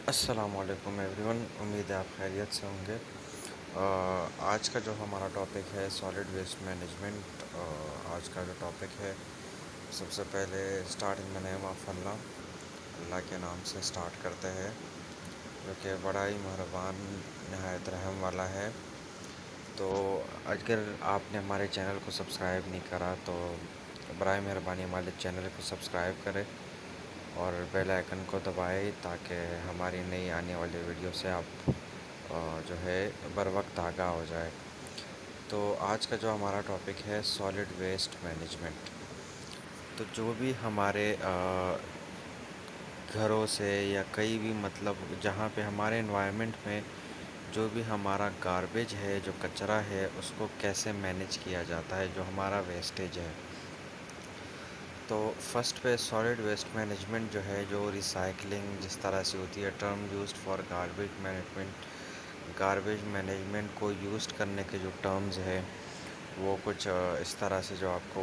السلام علیکم every one, امید ہے آپ خیریت سے ہوں گے۔ آج کا جو ہمارا ٹاپک ہے سالڈ ویسٹ مینجمنٹ۔ آج کا جو ٹاپک ہے، سب سے پہلے start in the name of اللہ، اللہ کے نام سے اسٹارٹ کرتے ہیں، جو کہ بڑا ہی مہربان نہایت رحم والا ہے۔ تو اگر آپ نے ہمارے چینل کو سبسکرائب نہیں کرا تو برائے مہربانی ہمارے چینل کو سبسکرائب کرے اور بیل آئیکن کو دبائے تاکہ ہماری نئی آنے والی ویڈیو سے آپ جو ہے بر وقت آگاہ ہو جائے۔ تو آج کا جو ہمارا ٹاپک ہے سالڈ ویسٹ مینجمنٹ۔ تو جو بھی ہمارے گھروں سے یا کئی بھی مطلب جہاں پہ ہمارے انوائرمنٹ میں جو بھی ہمارا گاربیج ہے، جو کچرا ہے، اس کو کیسے مینیج کیا جاتا ہے، جو ہمارا ویسٹیج ہے۔ تو فرسٹ پہ سالڈ ویسٹ مینجمنٹ جو ہے، جو ریسائکلنگ جس طرح سے ہوتی ہے، term used for garbage management, garbage management کو یوز کرنے کے جو ٹرمز ہے وہ کچھ اس طرح سے جو آپ کو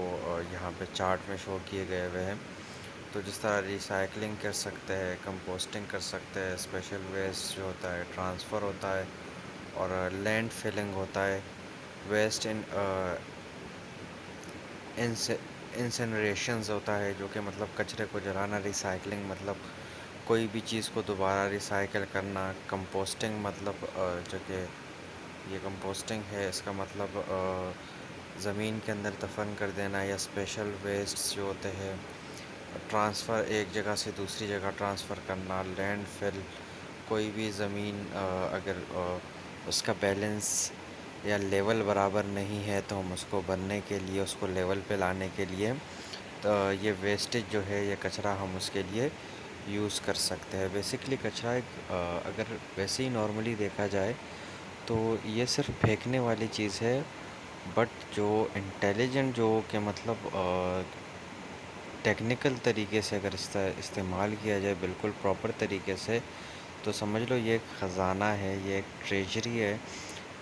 یہاں پہ چارٹ میں شو کیے گئے ہوئے ہیں۔ تو جس طرح ریسائکلنگ کر سکتے ہیں، کمپوسٹنگ کر سکتے ہیں، اسپیشل ویسٹ جو ہوتا ہے ٹرانسفر ہوتا ہے، اور لینڈ فلنگ ہوتا ہے، ویسٹ انسنریشنز ہوتا ہے، جو کہ مطلب کچرے کو جلانا، ریسائکلنگ مطلب کوئی بھی چیز کو دوبارہ ریسائکل کرنا، کمپوسٹنگ مطلب جو کہ یہ کمپوسٹنگ ہے، اس کا مطلب زمین کے اندر دفن کر دینا، یا اسپیشل ویسٹ جو ہوتے ہیں ٹرانسفر، ایک جگہ سے دوسری جگہ ٹرانسفر کرنا، لینڈ فل، کوئی بھی زمین اگر اس کا بیلنس یا لیول برابر نہیں ہے تو ہم اس کو بننے کے لیے، اس کو لیول پہ لانے کے لیے تو یہ ویسٹیج جو ہے، یہ کچرا ہم اس کے لیے یوز کر سکتے ہیں۔ بیسکلی کچرا ایک اگر ویسے ہی نارملی دیکھا جائے تو یہ صرف پھینکنے والی چیز ہے، بٹ جو انٹیلیجنٹ جو کہ مطلب ٹیکنیکل طریقے سے اگر استعمال کیا جائے بالکل پراپر طریقے سے، تو سمجھ لو یہ ایک خزانہ ہے، یہ ایک ٹریجری ہے۔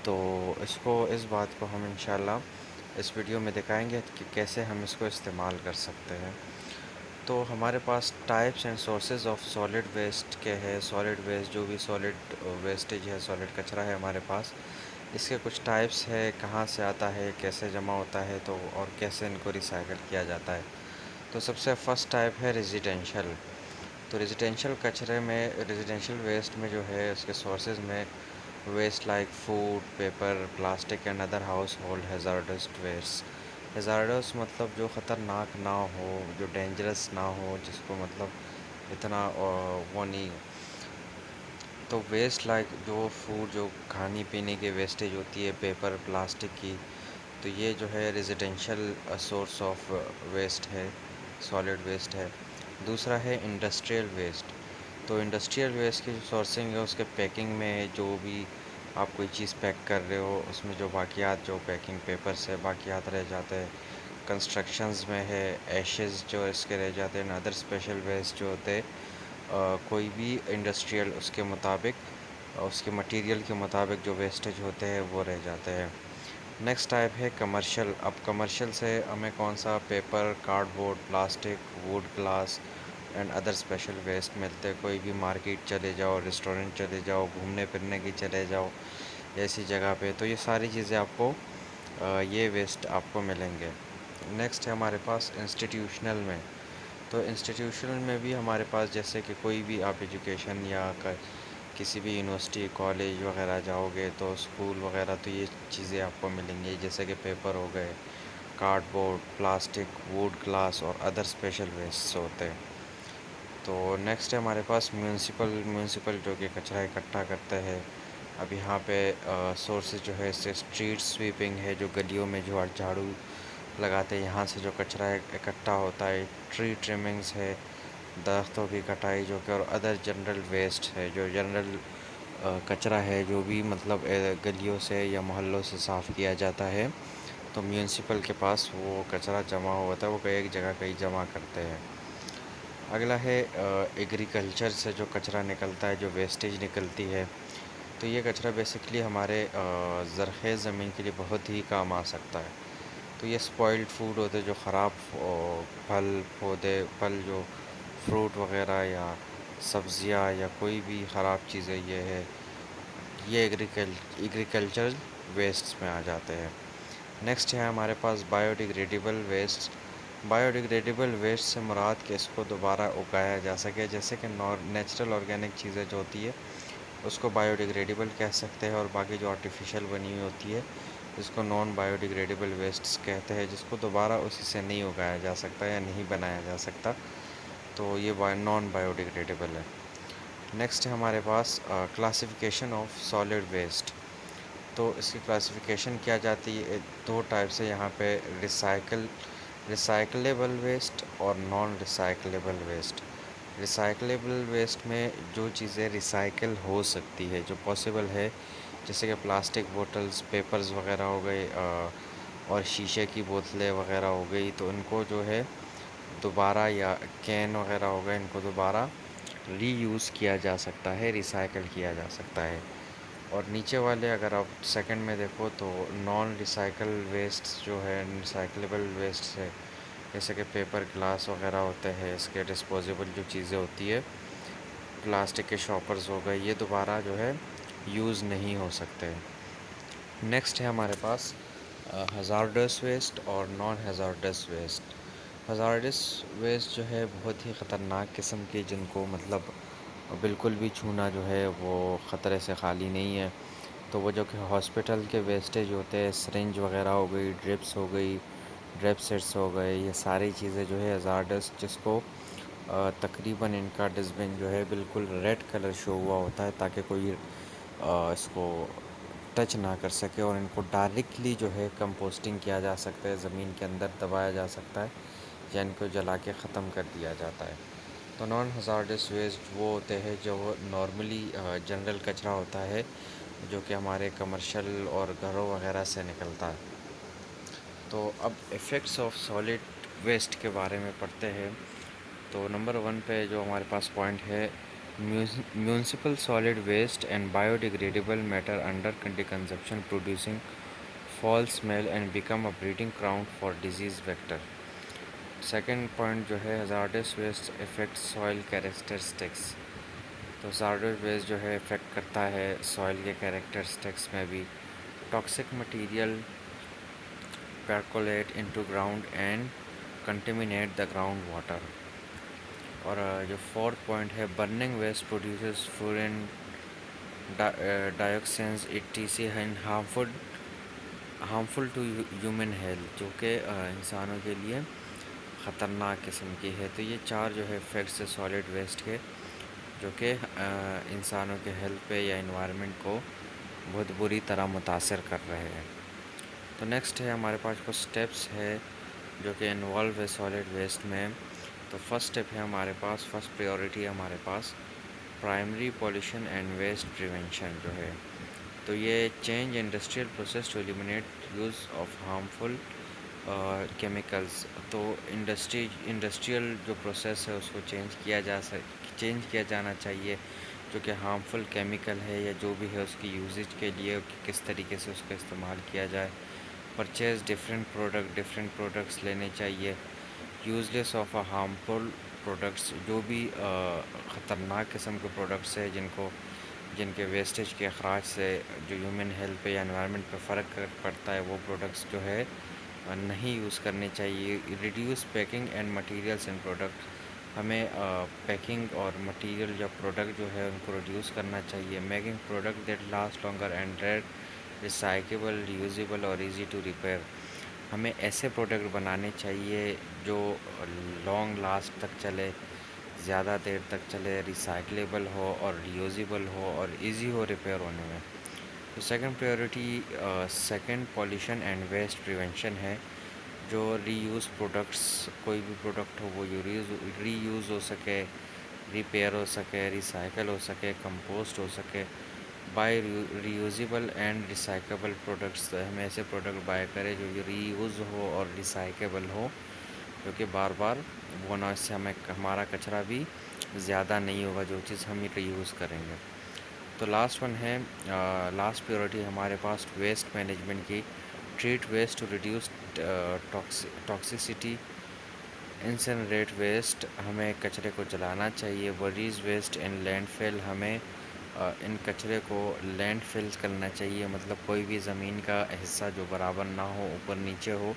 تو اس بات کو ہم انشاءاللہ اس ویڈیو میں دکھائیں گے کہ کیسے ہم اس کو استعمال کر سکتے ہیں۔ تو ہمارے پاس types and sources of solid waste کے ہے، سالڈ ویسٹ جو بھی سالڈ ویسٹیج ہے، سالڈ کچرا ہے ہمارے پاس، اس کے کچھ ٹائپس ہے، کہاں سے آتا ہے، کیسے جمع ہوتا ہے، تو اور کیسے ان کو ریسائیکل کیا جاتا ہے۔ تو سب سے فرسٹ ٹائپ ہے ریزیڈینشل۔ تو ریزیڈینشل کچرے میں، ریزیڈینشل ویسٹ میں جو ہے، اس کے سورسز میں waste like food, paper, plastic and other household hazardous waste. Hazardous مطلب جو خطرناک نہ ہو، جو ڈینجرس نہ ہو، جس کو مطلب اتنا وہ نہیں، تو ویسٹ لائک جو فوڈ، جو کھانے پینے کی ویسٹیج ہوتی ہے، پیپر، پلاسٹک کی، تو یہ جو ہے ریزیڈینشل سورس آف ویسٹ ہے، سالڈ ویسٹ ہے۔ دوسرا ہے انڈسٹریل ویسٹ۔ تو انڈسٹریل ویسٹ کی جو سورسنگ ہے، اس کے پیکنگ میں جو بھی آپ کوئی چیز پیک کر رہے ہو، اس میں جو باقیات، جو پیکنگ پیپر سے باقیات رہ جاتے ہیں، کنسٹرکشنز میں ہے، ایشز جو اس کے رہ جاتے ہیں، ادر اسپیشل ویسٹ جو ہوتے ہیں، کوئی بھی انڈسٹریل اس کے مطابق، اس کے مٹیریل کے مطابق جو ویسٹیج ہوتے ہیں وہ رہ جاتے ہیں۔ نیکسٹ ٹائپ ہے کمرشل۔ اب کمرشل سے ہمیں کون سا؟ Paper, cardboard, plastic, wood, glass and other special waste ملتے ہیں۔ کوئی بھی مارکیٹ چلے جاؤ، ریسٹورنٹ چلے جاؤ، گھومنے پھرنے کی چلے جاؤ ایسی جگہ پہ، تو یہ ساری چیزیں آپ کو یہ ویسٹ آپ کو ملیں گے۔ نیکسٹ ہے ہمارے پاس انسٹیٹیوشنل میں۔ تو انسٹیٹیوشنل میں بھی ہمارے پاس جیسے کہ کوئی بھی آپ ایجوکیشن یا کسی بھی یونیورسٹی، کالج وغیرہ جاؤ گے تو اسکول وغیرہ، تو یہ چیزیں آپ کو ملیں گی، جیسے کہ پیپر ہو گئے، card board, plastic, wood, glass اور ادر اسپیشل ویسٹ ہوتے ہیں۔ تو نیکسٹ ہے ہمارے پاس میونسپل جو کہ کچرا اکٹھا کرتے ہیں۔ اب یہاں پہ سورسز جو ہے، اس سے اسٹریٹ سویپنگ ہے، جو گلیوں میں جو جھاڑو لگاتے ہیں، یہاں سے جو کچرا اکٹھا ہوتا ہے، ٹری ٹرمنگز ہے، درختوں کی کٹائی جو کہ، اور ادر جنرل ویسٹ ہے، جو جنرل کچرا ہے، جو بھی مطلب گلیوں سے یا محلوں سے صاف کیا جاتا ہے، تو میونسپل کے پاس وہ کچرا جمع ہوتا ہے، وہ ایک جگہ کہیں جمع کرتے ہیں۔ اگلا ہے ایگریکلچر سے جو کچرا نکلتا ہے، جو ویسٹیج نکلتی ہے، تو یہ کچرا بیسکلی ہمارے زرخیز زمین کے لیے بہت ہی کام آ سکتا ہے۔ تو یہ اسپوائلڈ فوڈ ہوتے جو خراب پھل، پودے، پھل جو فروٹ وغیرہ یا سبزیاں یا کوئی بھی خراب چیزیں یہ ہے، یہ ایگریکلچر ویسٹ میں آ جاتے ہیں۔ نیکسٹ ہے ہمارے پاس biodegradable waste. Biodegradable waste سے مراد کہ اس کو دوبارہ اگایا جا سکے، جیسے کہ نیچرل آرگینک چیزیں جو ہوتی ہے اس کو بایو ڈیگریڈیبل کہہ سکتے ہیں، اور باقی جو آرٹیفیشیل بنی ہوئی ہوتی ہے جس کو نان بایو ڈیگریڈیبل ویسٹس کہتے ہیں، جس کو دوبارہ اسی سے نہیں اگایا جا سکتا یا نہیں بنایا جا سکتا، تو یہ نان بایو ڈیگریڈیبل ہے۔ نیکسٹ ہے ہمارے پاس کلاسیفیکیشن آف سالڈ ویسٹ۔ تو اس کی کلاسیفیکیشن کیا جاتی ہے دو ٹائپ سے یہاں پہ، ریسائکلیبل ویسٹ اور non recyclable waste. Recyclable waste میں جو چیزیں ریسائکل ہو سکتی ہے، جو پاسبل ہے، جیسے کہ پلاسٹک بوٹلز، پیپرز وغیرہ ہو گئے، اور شیشے کی بوتلیں وغیرہ ہو گئی، تو ان کو جو ہے دوبارہ، یا کین وغیرہ ہو گئے، ان کو دوبارہ ری یوز کیا جا سکتا ہے، ریسائکل کیا جا سکتا ہے۔ اور نیچے والے اگر آپ سیکنڈ میں دیکھو تو نان ریسائکل ویسٹ جو ہے، ریسائکلیبل ویسٹ ہے، جیسے کہ پیپر، گلاس وغیرہ ہوتے ہیں، اس کے ڈسپوزیبل جو چیزیں ہوتی ہے، پلاسٹک کے شاپرز ہو گئے، یہ دوبارہ جو ہے یوز نہیں ہو سکتے۔ نیکسٹ ہے ہمارے پاس ہزارڈس ویسٹ اور non hazardous waste. Hazardous waste جو ہے بہت ہی خطرناک قسم کی، جن کو مطلب بالکل بھی چھونا جو ہے وہ خطرے سے خالی نہیں ہے۔ تو وہ جو کہ ہاسپٹل کے ویسٹیج ہوتے ہیں، سرنج وغیرہ ہو گئی، ڈرپس ہو گئی، ڈرپ سیٹس ہو گئے، یہ ساری چیزیں جو ہے ہزارڈس، جس کو تقریباً ان کا ڈسٹ بن جو ہے بالکل ریڈ کلر شو ہوا ہوتا ہے، تاکہ کوئی اس کو ٹچ نہ کر سکے، اور ان کو ڈائریکٹلی جو ہے کمپوسٹنگ کیا جا سکتا ہے، زمین کے اندر دبایا جا سکتا ہے، یا ان کو جلا کے ختم کر دیا جاتا ہے۔ تو نان ہزارڈس ویسٹ وہ ہوتے ہیں جو نارملی جنرل کچرا ہوتا ہے، جو کہ ہمارے کمرشل اور گھروں وغیرہ سے نکلتا ہے۔ تو اب ایفیکٹس آف سالڈ ویسٹ کے بارے میں پڑھتے ہیں۔ تو نمبر 1 پہ جو ہمارے پاس پوائنٹ ہے، municipal solid waste and biodegradable matter under decomposition producing foul smell and become a breeding ground for disease vector. Second point جو ہے، hazardous waste affect soil characteristics. تو ہزارڈس ویسٹ جو ہے افیکٹ کرتا ہے soil کے characteristics میں بھی۔ Toxic material percolate into ground and contaminate the ground water۔ اور جو فورتھ پوائنٹ ہے، burning waste produces furans dioxins etc and harmful to human health, جو کہ انسانوں کے لیے خطرناک قسم کی ہے۔ تو یہ چار جو ہے ایفیکٹس ہے سالڈ ویسٹ کے، جو کہ انسانوں کے ہیلتھ پہ یا انوائرمنٹ کو بہت بری طرح متاثر کر رہے ہیں۔ تو نیکسٹ ہے ہمارے پاس کچھ اسٹیپس ہے جو کہ انوالو ہے سالڈ ویسٹ میں۔ تو فرسٹ اسٹیپ ہے ہمارے پاس، فرسٹ پریورٹی ہے ہمارے پاس primary pollution and waste prevention جو ہے۔ تو یہ change industrial process to eliminate use of harmful chemicals. تو انڈسٹریل جو پروسیس ہے اس کو چینج کیا جانا چاہیے، جو کہ ہارمفل کیمیکل ہے یا جو بھی ہے اس کی یوزیج کے لیے کس طریقے سے اس کا استعمال کیا جائے۔ پرچیز ڈفرینٹ پروڈکٹس لینے چاہیے۔ Use less of a harmful products, جو بھی خطرناک قسم کے پروڈکٹس ہیں جن کے ویسٹیج کے اخراج سے جو ہیومن ہیلتھ پہ یا انوائرمنٹ پہ فرق پڑتا ہے، وہ پروڈکٹس جو ہے نہیں یوز کرنے چاہیے۔ Reduce packing and materials in product, ہمیں پیکنگ اور مٹیریل یا پروڈکٹ جو ہے ان کو ریڈیوس کرنا چاہیے۔ Making product that last longer and recyclable, reusable اور ایزی ٹو ریپیئر، ہمیں ایسے پروڈکٹ بنانے چاہیے جو لانگ لاسٹ تک چلے، زیادہ دیر تک چلے، ریسائکلیبل ہو اور ریوزیبل ہو اور ایزی ہو ریپیئر ہونے میں۔ تو second priority second pollution and waste prevention ہے، جو ری یوز پروڈکٹس، کوئی بھی پروڈکٹ ہو وہ ری یوز ہو سکے، ریپیئر ہو سکے، ریسائیکل ہو سکے، کمپوسٹ ہو سکے۔ بائی ریوزیبل اینڈ ریسائیکیبل پروڈکٹس، ہمیں ایسے پروڈکٹ بائی کرے جو ری یوز ہو اور ریسائیکیبل ہو، جو کہ بار بار وہ نہ، اس سے ہمارا کچرا بھی زیادہ نہیں ہوگا جو چیز ہم ری یوز کریں گے۔ تو لاسٹ ون ہے، لاسٹ پیورٹی ہمارے پاس ویسٹ مینجمنٹ کی، treat waste to reduce toxicity incinerate waste, ہمیں کچرے کو جلانا چاہیے. وریز ویسٹ ان لینڈ فل، ہمیں ان کچرے کو لینڈ فل کرنا چاہیے، مطلب کوئی بھی زمین کا حصہ جو برابر نہ ہو، اوپر نیچے ہو،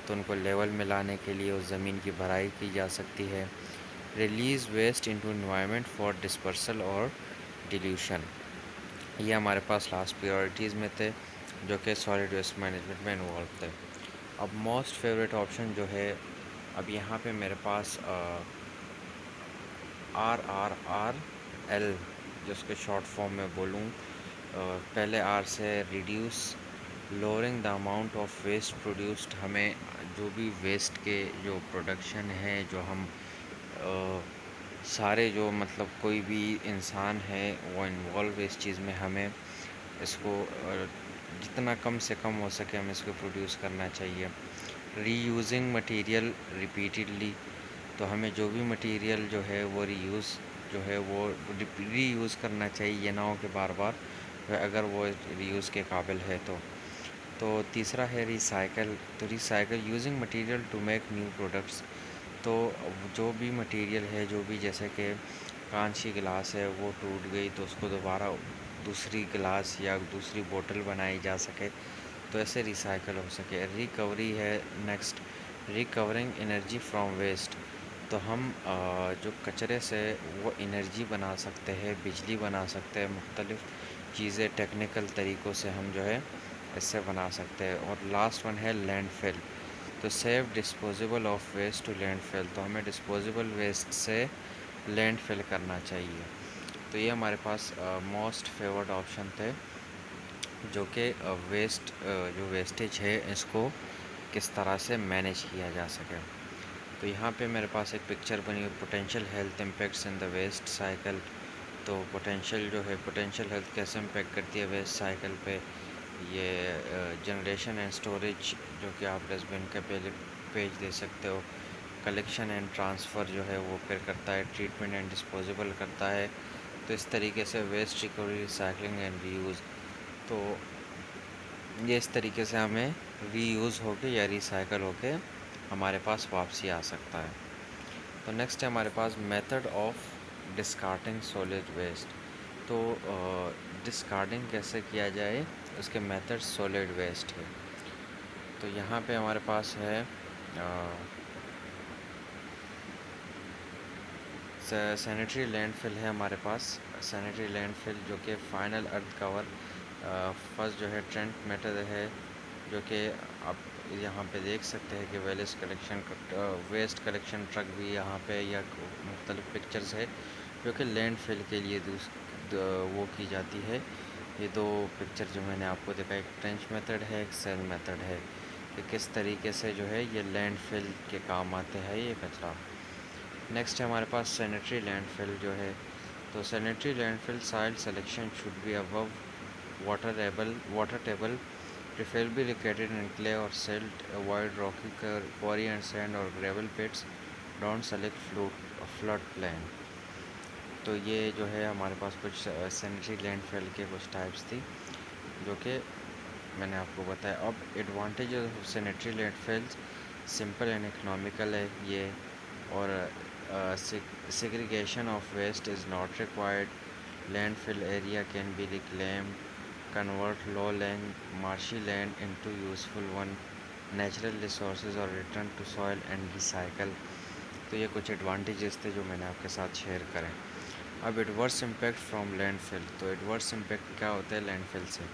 تو ان کو لیول میں لانے کے لیے اس زمین کی بھرائی کی جا سکتی ہے. Release waste into environment for dispersal اور ڈیلیوشن، یہ ہمارے پاس لاسٹ پریورٹیز میں تھے جو کہ سالڈ ویسٹ مینجمنٹ میں انوالو تھے. اب موسٹ فیوریٹ آپشن جو ہے، اب یہاں پہ میرے پاس RRRL، جس کے شارٹ فارم میں بولوں، پہلے آر سے reduce, lowering the amount of waste produced, ہمیں جو بھی ویسٹ کے جو پروڈکشن ہے، جو ہم سارے جو مطلب کوئی بھی انسان ہے وہ انوالو اس چیز میں، ہمیں اس کو جتنا کم سے کم ہو سکے ہمیں اس کو پروڈیوس کرنا چاہیے. ری یوزنگ مٹیریل ریپیٹڈلی، تو ہمیں جو بھی مٹیریل جو ہے وہ جو ہے وہ ری یوز کرنا چاہیے، یہ نہ ہو کہ بار بار اگر وہ ری یوز کے قابل ہے تو تیسرا ہے ریسائیکل. تو recycle using material to make new products, تو جو بھی مٹیریل ہے، جو بھی جیسے کہ کانچ کی گلاس ہے وہ ٹوٹ گئی تو اس کو دوبارہ دوسری گلاس یا دوسری بوٹل بنائی جا سکے، تو ایسے ریسائیکل ہو سکے. ریکوری ہے next, recovering energy from waste, تو ہم جو کچرے سے وہ انرجی بنا سکتے ہیں، بجلی بنا سکتے ہیں، مختلف چیزیں ٹیکنیکل طریقوں سے ہم جو ہے اس سے بنا سکتے ہیں. اور لاسٹ ون ہے لینڈ فل، تو save disposable of waste to landfill, تو ہمیں ڈسپوزیبل ویسٹ سے لینڈ فل کرنا چاہیے. تو یہ ہمارے پاس موسٹ فیورڈ آپشن تھے جو کہ جو ویسٹیج ہے اس کو کس طرح سے مینیج کیا جا سکے. تو یہاں پہ میرے پاس ایک پکچر بنی ہوئی، پوٹینشیل ہیلتھ امپیکٹس ان دا ویسٹ سائیکل. تو پوٹینشیل ہیلتھ کیسے امپیکٹ کرتی ہے ویسٹ سائیکل پہ، یہ جنریشن اینڈ اسٹوریج جو کہ آپ ڈسٹ بن کے پہلے پیج دے سکتے ہو. کلیکشن اینڈ ٹرانسفر جو ہے وہ پھر کرتا ہے، ٹریٹمنٹ اینڈ ڈسپوزیبل کرتا ہے. تو اس طریقے سے waste recovery, recycling and reuse, تو یہ اس طریقے سے ہمیں ری یوز ہو کے یا ریسائیکل ہو کے ہمارے پاس واپسی آ سکتا ہے. تو نیکسٹ ہے ہمارے پاس method of discarding solid waste. تو ڈسکارڈنگ کیسے کیا جائے، اس کے میتھڈ سالڈ ویسٹ ہے. تو یہاں پہ ہمارے پاس ہے سینیٹری لینڈ فل ہے ہمارے پاس. سینیٹری لینڈ فل جو کہ فائنل ارتھ کور، فرسٹ جو ہے ٹرینٹ میٹر ہے، جو کہ آپ یہاں پہ دیکھ سکتے ہیں کہ ویسٹ کلیکشن ٹرک بھی یہاں پہ، یا مختلف پکچرز ہے جو کہ لینڈ فل کے لیے وہ کی جاتی ہے. یہ دو پکچر جو میں نے آپ کو دکھائی، ایک ٹرینچ میتھڈ ہے، ایک سیل میتھڈ ہے، کہ کس طریقے سے جو ہے یہ لینڈ فل کے کام آتے ہیں یہ کچرا. نیکسٹ ہے ہمارے پاس سینیٹری لینڈ فل جو ہے. تو sanitary landfill soil selection should be above water table, preferably located in clay اور silt, avoid rocky quarry and sand اور gravel pits, don't select flood plain. تو یہ جو ہے ہمارے پاس کچھ سینیٹری لینڈ فل کے کچھ ٹائپس تھی جو کہ میں نے آپ کو بتایا. اب advantages of sanitary landfills, simple and economical ہے یہ، اور segregation of waste is not required. Landfill area can be reclaimed, convert low-lying marshy land into useful one. Natural resources are returned to soil and recycle. تو یہ کچھ advantages تھے جو میں نے آپ کے ساتھ شیئر کریں. اب ایڈورس امپیکٹ فرام لینڈ فل. تو ایڈورس امپیکٹ کیا ہوتا ہے لینڈ فل سے؟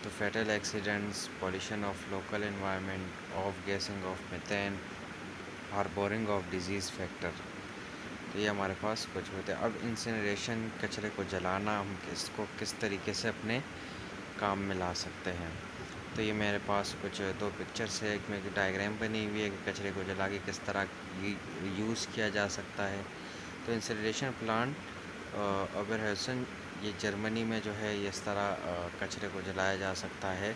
تو fatal accidents, pollution of local environment, off gassing of methane, harbouring of disease factor. تو یہ ہمارے پاس کچھ ہوتے ہیں. اب انسینریشن، کچرے کو جلانا، ہم اس کو کس طریقے سے اپنے کام میں لا سکتے ہیں. تو یہ میرے پاس کچھ دو پکچرس ہے، ایک میں ڈائیگرام بنی ہوئی ہے کہ کچرے کو جلا کے کس طرح یوز کیا جا سکتا ہے. تو انسینریشن پلانٹ اوبرہیسن، یہ جرمنی میں جو ہے یہ اس طرح کچرے کو جلایا جا سکتا ہے،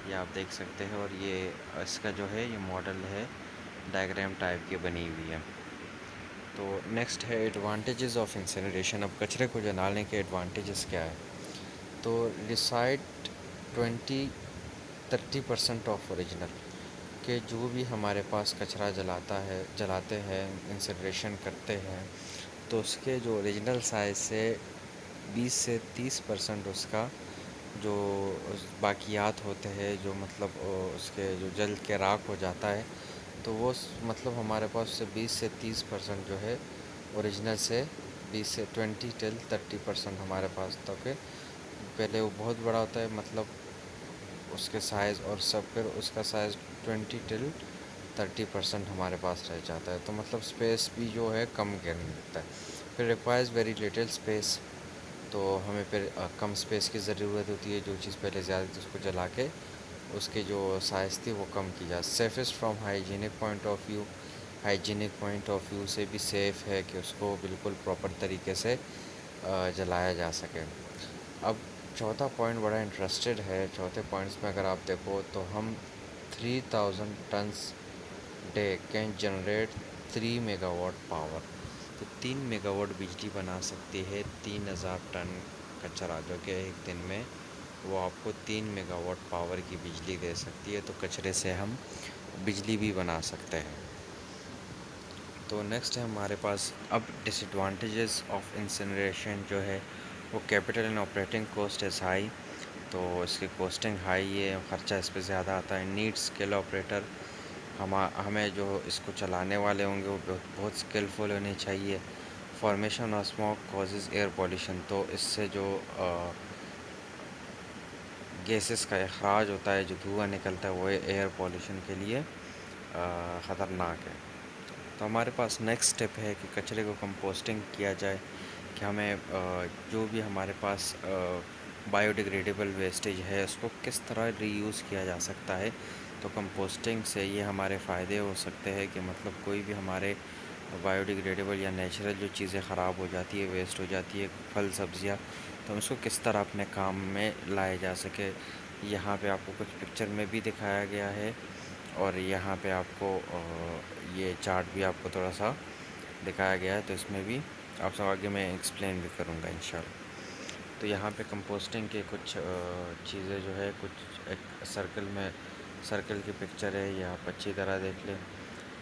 یہ آپ دیکھ سکتے ہیں. اور یہ اس کا جو ہے یہ ماڈل ہے، ڈائیگرام ٹائپ کی بنی ہوئی ہے. تو نیکسٹ ہے ایڈوانٹیجز آف انسینریشن. اب کچرے کو جلانے کے ایڈوانٹیجز کیا ہے؟ تو ریسائٹ 30% آف اوریجنل. کہ جو بھی ہمارے پاس کچرا جلاتے ہیں، انسنریشن کرتے ہیں، تو اس کے جو اوریجنل سائز سے 20 سے 30% اس کا جو باقیات ہوتے ہیں، جو مطلب اس کے جو جل کے راکھ ہو جاتا ہے، تو وہ مطلب ہمارے پاس سے 20 سے 30% جو ہے اوریجنل سے 20 سے 20 ٹل 30% ہمارے پاس، تاکہ پہلے وہ بہت بڑا ہوتا ہے مطلب اس کے سائز، اور سب پھر اس کا سائز 20 ٹل 30% ہمارے پاس رہ جاتا ہے، تو مطلب اسپیس بھی جو ہے کم گرنے لگتا ہے. پھر ریکوائرز ویری لٹل اسپیس، تو ہمیں پھر کم اسپیس کی ضرورت ہوتی ہے. جو چیز پہلے زیادہ تھی اس کو جلا کے اس کی جو سائز تھی وہ کم کی جائے. Safest from hygienic point of view, hygienic point of view سے بھی سیف ہے کہ اس کو بالکل پراپر طریقے سے جلایا جا سکے. اب چوتھا پوائنٹ بڑا انٹرسٹڈ ہے. چوتھے پوائنٹس میں اگر آپ دیکھو تو ہم 3000 tons day can generate 3 mega what power. تو 3 میگا واٹ بجلی بنا سکتی ہے 3000 ٹن کچرا، جو کہ ایک دن میں وہ آپ کو 3 میگا واٹ پاور کی بجلی دے سکتی ہے. تو کچرے سے ہم بجلی بھی بنا سکتے ہیں. تو نیکسٹ ہے ہمارے پاس اب ڈس ایڈوانٹیجز آف انسنریشن جو ہے وہ capital and operating cost is high. تو اس کی کوسٹنگ ہائی ہے، خرچہ اس پہ زیادہ آتا ہے. نیڈ اسکل آپریٹر، ہمیں جو اس کو چلانے والے ہوں گے وہ بہت اسکلفل ہونے چاہیے. Formation of smoke causes air pollution, تو اس سے جو گیسز کا اخراج ہوتا ہے، جو دھواں نکلتا ہے، وہ ایئر پولیوشن کے لیے خطرناک ہے. تو ہمارے پاس نیکسٹ اسٹیپ ہے کہ کچرے کو کمپوسٹنگ کیا جائے، کہ ہمیں جو بھی ہمارے پاس بایو ڈیگریڈیبل ویسٹیج ہے اس کو کس طرح ری یوز کیا جا سکتا ہے. تو کمپوسٹنگ سے یہ ہمارے فائدے ہو سکتے ہیں کہ مطلب کوئی بھی ہمارے بایو ڈیگریڈیبل یا نیچرل جو چیزیں خراب ہو جاتی ہے، ویسٹ ہو جاتی ہے، پھل سبزیاں، تو اس کو کس طرح اپنے کام میں لائے جا سکے. یہاں پہ آپ کو کچھ پکچر میں بھی دکھایا گیا ہے، اور یہاں پہ آپ کو یہ چارٹ بھی آپ کو تھوڑا سا دکھایا گیا ہے، تو اس میں بھی آپ سے آگے میں ایکسپلین بھی کروں گا انشاءاللہ. تو یہاں پہ کمپوسٹنگ کے کچھ چیزیں جو ہے، کچھ ایک سرکل کی پکچر ہے، یہ آپ اچھی طرح دیکھ لیں.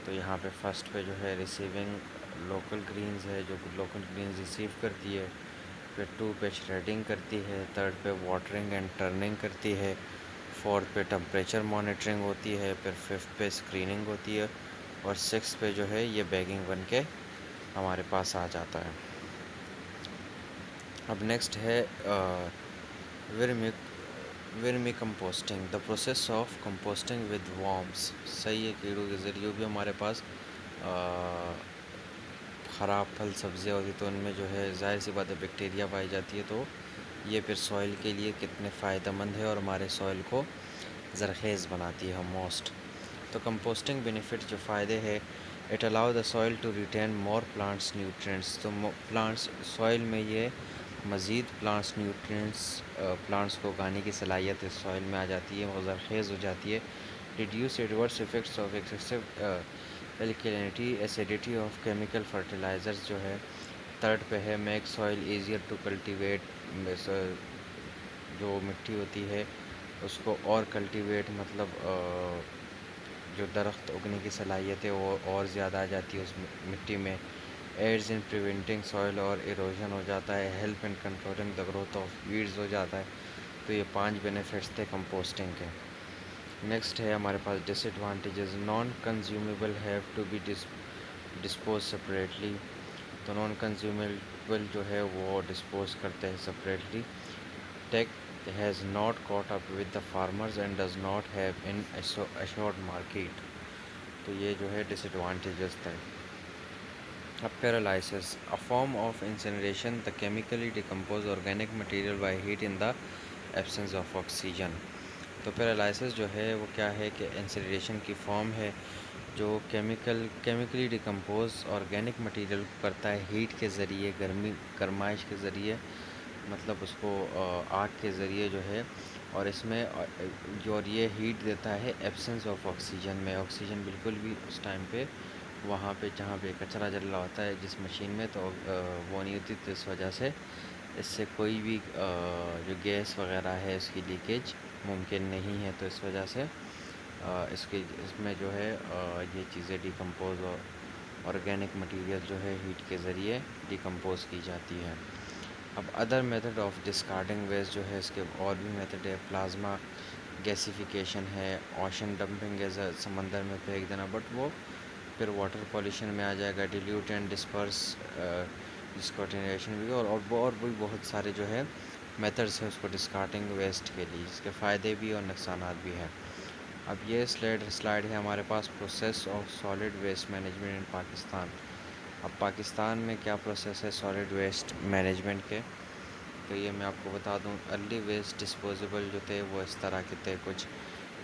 تو یہاں پہ فرسٹ پہ جو ہے ریسیونگ لوکل گرینز ہے، جو لوکل گرینز ریسیو کرتی ہے. پھر 2 پہ شریڈنگ کرتی ہے. 3 پہ واٹرنگ اینڈ ٹرننگ کرتی ہے. 4 پہ ٹمپریچر مانیٹرنگ ہوتی ہے. پھر 5 پہ اسکریننگ ہوتی ہے. اور 6 پہ جو ہے یہ بیگنگ بن کے ہمارے پاس آ جاتا ہے. اب نیکسٹ ہے vermi composting, the process of composting with warmth. صحیح ہے، کیڑوں کے ذریعے بھی ہمارے پاس خراب پھل سبزیاں ہوتی، تو ان میں جو ہے ظاہر سی بات ہے بیکٹیریا پائی جاتی ہے. تو یہ پھر سوئل کے لیے کتنے فائدہ مند ہے، اور ہمارے سوئل کو زرخیز بناتی ہے موسٹ. تو کمپوسٹنگ بینیفٹ جو فائدے ہے، it allow the soil to retain more plants nutrients. تو پلانٹس سوئل میں یہ مزید پلانٹس کو اگانے کی صلاحیت اس سوئل میں آ جاتی ہے، وہ زرخیز ہو جاتی ہے. Reduce adverse effects of excessive alkalinity acidity of chemical fertilizers جو ہے 3 پہ ہے. Make soil easier to cultivate, جو مٹی ہوتی ہے اس کو اور کلٹیویٹ، مطلب جو درخت اگنے کی صلاحیت ہے وہ اور زیادہ آ جاتی ہے اس مٹی میں. ایڈز ان پریونٹنگ سوئل اور ایروژن ہو جاتا ہے. Help in controlling the growth of weeds ہو جاتا ہے. تو یہ 5 بینیفٹس تھے کمپوسٹنگ کے. نیکسٹ ہے ہمارے پاس disadvantages. Non consumable have to be dispose separately. تو نان کنزیومیبل جو ہے وہ ڈسپوز کرتے ہیں separately. Tech has not caught up with the farmers and does not have an assured market. تو یہ جو ہے ڈس ایڈوانٹیجز تھے. اب pyrolysis, a form of incineration that chemically decompose organic material by heat in the absence of oxygen. تو pyrolysis جو ہے وہ کیا ہے کہ انسنریشن کی فارم ہے جو کیمیکلی ڈیکمپوز آرگینک مٹیریل کرتا ہے ہیٹ کے ذریعے، گرمائش کے ذریعے، مطلب اس کو آگ کے ذریعے جو ہے. اور اس میں جو یہ ہیٹ دیتا ہے ایبسنس آف آکسیجن میں. آکسیجن بالکل بھی اس ٹائم پہ وہاں پہ جہاں پہ کچرا جل رہا ہوتا ہے جس مشین میں، تو وہ نہیں ہوتی. تو اس وجہ سے اس سے کوئی بھی جو گیس وغیرہ ہے اس کی لیکیج ممکن نہیں ہے. تو اس وجہ سے اس میں جو ہے یہ چیزیں ڈیکمپوز اور آرگینک مٹیریل جو ہے ہیٹ کے ذریعے ڈیکمپوز کی جاتی ہے۔ اب other method of discarding waste جو ہے اس کے اور بھی میتھڈ ہے، پلازما گیسیفیکیشن ہے، اوشن ڈمپنگ ہے، سمندر میں پھینک دینا، بٹ وہ پھر واٹر پولیوشن میں آ جائے گا، ڈیلیوٹ اینڈ ڈسپرس ڈسکارٹینیشن بھی، اور بھی بہت سارے جو ہے میتھڈس ہیں اس کو ڈسکارڈنگ ویسٹ کے لیے، اس کے فائدے بھی اور نقصانات بھی ہیں۔ اب یہ سلائڈ ہے ہمارے پاس process of solid waste management in Pakistan. اب پاکستان میں کیا پروسیس ہے سالڈ ویسٹ مینجمنٹ کے، تو یہ میں آپ کو بتا دوں۔ ارلی ویسٹ ڈسپوزیبل جو تھے وہ اس طرح کے تھے کچھ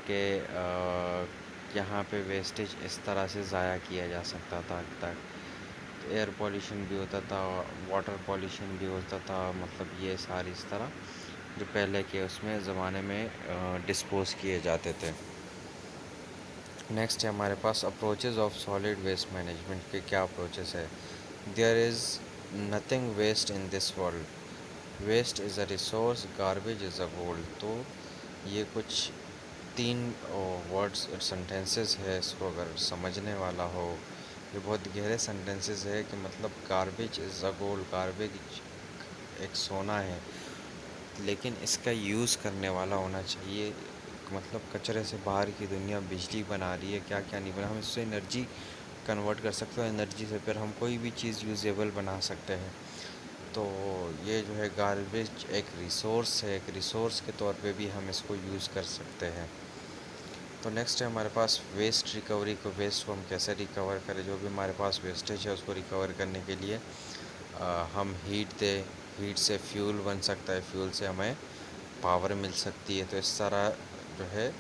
کہ یہاں پہ ویسٹیج اس طرح سے ضائع کیا جا سکتا تھا تک ایئر پولیوشن بھی ہوتا تھا، واٹر پولیوشن بھی ہوتا تھا، مطلب یہ ساری اس طرح جو پہلے کے اس میں زمانے میں ڈسپوز کیے جاتے تھے۔ نیکسٹ ہے ہمارے پاس approaches of solid waste management کے کیا اپروچز ہے۔ There is nothing waste in this world, waste is a resource, garbage is a gold. تو یہ کچھ 3 ورڈس سینٹینسز ہے، اس کو اگر سمجھنے والا ہو، یہ بہت گہرے سینٹینسز ہے کہ مطلب garbage is a gold, garbage ایک سونا ہے، لیکن اس کا یوز کرنے والا ہونا چاہیے۔ مطلب کچرے سے باہر کی دنیا بجلی بنا رہی ہے، کیا کیا نہیں بنا، ہم اس سے انرجی کنورٹ کر سکتے ہیں، انرجی سے پھر ہم کوئی بھی چیز یوزیبل بنا سکتے ہیں۔ تو یہ جو ہے گاربیج ایک ریسورس ہے، ایک ریسورس کے طور پہ بھی ہم اس کو یوز کر سکتے ہیں۔ تو نیکسٹ ہے ہمارے پاس ویسٹ ریکوری کو، ویسٹ کو ہم کیسے ریکور کریں، جو بھی ہمارے پاس ویسٹیج ہے اس کو ریکور کرنے کے لیے ہم ہیٹ دیں، ہیٹ سے فیول بن سکتا ہے، فیول سے ہمیں پاور مل سکتی ہے۔ تو اس طرح جو ہے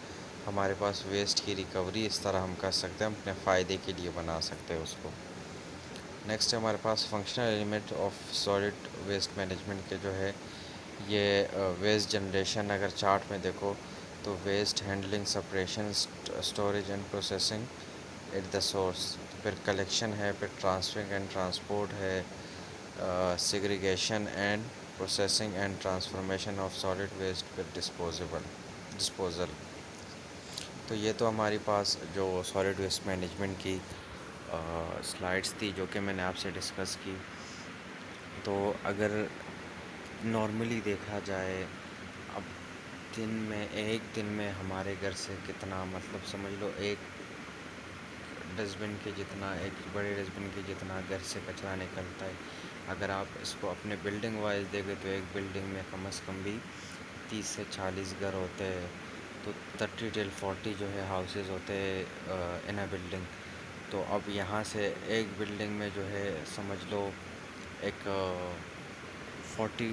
ہمارے پاس ویسٹ کی ریکوری اس طرح ہم کر سکتے ہیں، ہم اپنے فائدے کے لیے بنا سکتے ہیں اس کو۔ نیکسٹ ہے ہمارے پاس functional element of solid waste management کے جو ہے یہ ویسٹ جنریشن، اگر چارٹ میں دیکھو تو waste handling, separation, storage and processing at the source, پھر کلیکشن ہے، پھر ٹرانسفرنگ اینڈ ٹرانسپورٹ ہے، segregation and processing and transformation of solid waste, پھر ڈسپوزل۔ تو یہ تو ہماری پاس جو سالڈ ویسٹ مینجمنٹ کی سلائڈس تھی جو کہ میں نے آپ سے ڈسکس کی۔ تو اگر نارملی دیکھا جائے، اب ایک دن میں ہمارے گھر سے کتنا، مطلب سمجھ لو ایک ڈسٹ بن کے جتنا، ایک بڑے ڈسٹ بن کے جتنا گھر سے کچرا نکلتا ہے، اگر آپ اس کو اپنے بلڈنگ وائز دیکھیں تو ایک بلڈنگ میں کم از کم بھی 30 سے 40 گھر ہوتے ہیں، تو 30 till 40 جو ہے ہاؤسز ہوتے ہیں ان اے بلڈنگ۔ تو اب یہاں سے ایک بلڈنگ میں جو ہے سمجھ لو ایک 40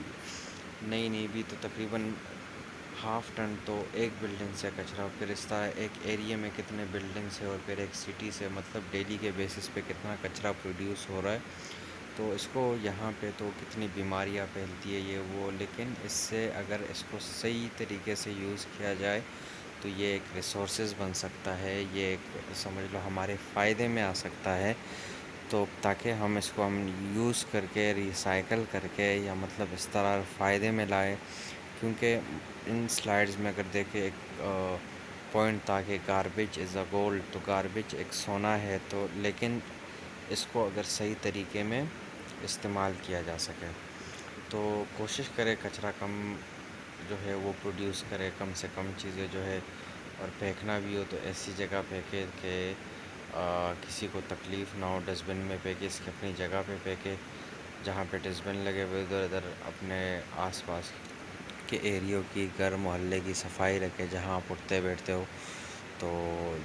نہیں بھی تو تقریباً ½ ٹن تو ایک بلڈنگ سے کچرا، پھر اس طرح ایک ایریے میں کتنے بلڈنگ سے اور پھر ایک سٹی سے، مطلب ڈیلی کے بیسس پہ کتنا کچرا پروڈیوس ہو رہا ہے۔ تو اس کو یہاں پہ تو کتنی بیماریاں پھیلتی ہے یہ وہ، لیکن اس سے اگر اس کو صحیح طریقے سے یوز کیا جائے تو یہ ایک ریسورسز بن سکتا ہے، یہ ایک سمجھ لو ہمارے فائدے میں آ سکتا ہے۔ تو تاکہ ہم اس کو یوز کر کے ریسائیکل کر کے یا مطلب اس طرح فائدے میں لائے، کیونکہ ان سلائڈز میں اگر دیکھیں ایک پوائنٹ تھا کہ گاربیج از اے گولڈ، تو گاربیج ایک سونا ہے، تو لیکن اس کو اگر صحیح طریقے میں استعمال کیا جا سکے تو کوشش کرے کچرا کم جو ہے وہ پروڈیوس کرے، کم سے کم چیزیں جو ہے، اور پھینکنا بھی ہو تو ایسی جگہ پھینکے کہ کسی کو تکلیف نہ ہو، ڈسٹ بن میں پھینکے، اس کی اپنی جگہ پہ پھینکے جہاں پہ ڈسٹ بن لگے ہوئے، ادھر ادھر اپنے آس پاس کے ایریوں کی، گھر محلے کی صفائی رکھے جہاں آپ اٹھتے بیٹھتے ہو۔ تو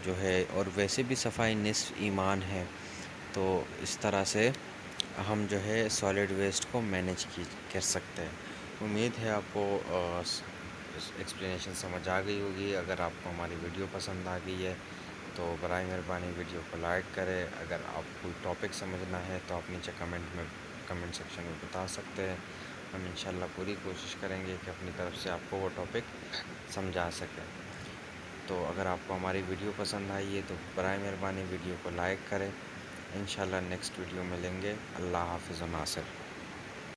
جو ہے اور ویسے بھی صفائی نصف ایمان ہے، تو اس طرح سے ہم جو ہے سالڈ ویسٹ کو مینیج کر سکتے ہیں۔ امید ہے آپ کو ایکسپلینیشن سمجھ آ گئی ہوگی۔ اگر آپ کو ہماری ویڈیو پسند آ گئی ہے تو برائے مہربانی ویڈیو کو لائک کرے، اگر آپ کوئی ٹاپک سمجھنا ہے تو آپ نیچے کمنٹ سیکشن میں بتا سکتے ہیں، ہم انشاءاللہ پوری کوشش کریں گے کہ اپنی طرف سے آپ کو وہ ٹاپک سمجھا سکیں۔ تو اگر آپ کو ہماری ویڈیو پسند آئی ہے تو برائے مہربانی ویڈیو کو لائک کریں، انشاءاللہ نیکسٹ ویڈیو ملیں گے۔ اللہ حافظ و ناصر۔